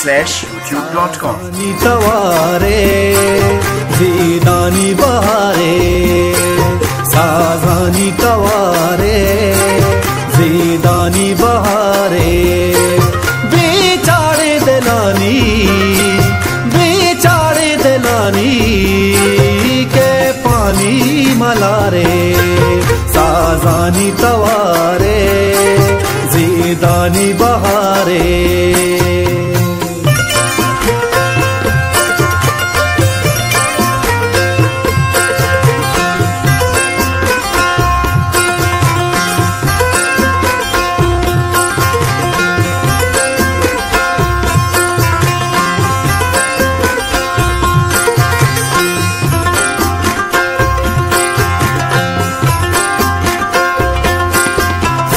www.youtube.com तवारे जीदानी बहारे साजानी तवारे जीदानी बहारे बेचारे दिलानी के पानी मलारे साजानी तवारे जीदानी बहारे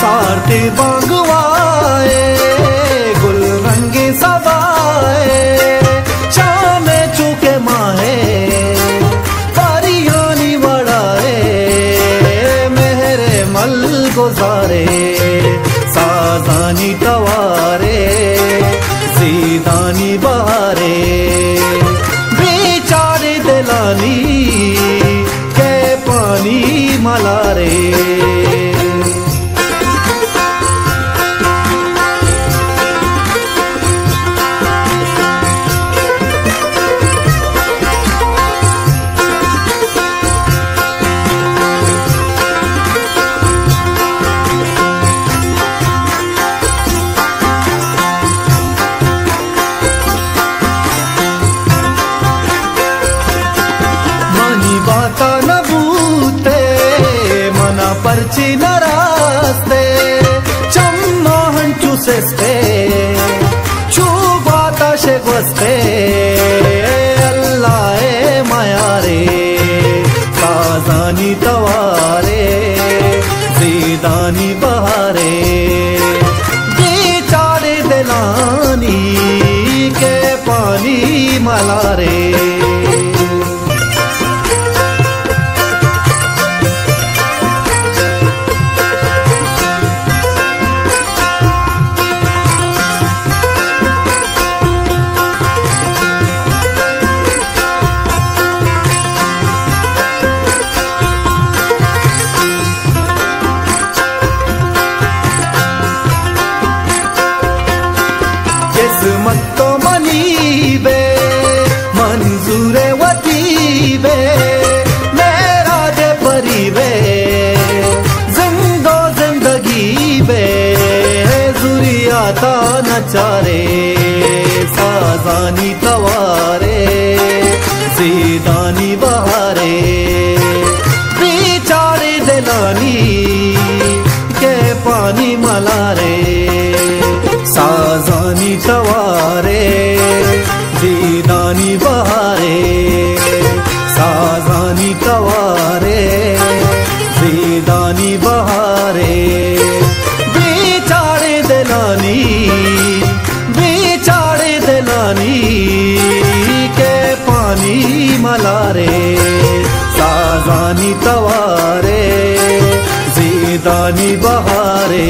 सारते बांगवाए गुल रंगे सवाए शाम चुके माहे परियानी बड़ाए मेहरे मल गुजारे साजानी तवारे सीदानी बहारे बेचारे दिलानी के पानी मलारे बाता न बूते मना पर्ची न रास्ते चम्मा हंचू सेस्ते छू बाता शेगवस्ते अल्लाह मायारे साजानी तवारे जीदानी बहारे बेचारे दिलानी के पानी मलारे किस्मत तो मनीबे मंजूरे वतीबे मेरा दे परीबे जिंदगी बे जुरियाता नचारे साजानी तवारे सीदानी बहारे बेचारे दिलानी के पानी मलारे साजानी तवारे जीदानी बहारे साजानी तवारे जीदानी बहारे बेचारे दिलानी के पानी मलारे साजानी तवारे जीदानी बहारे।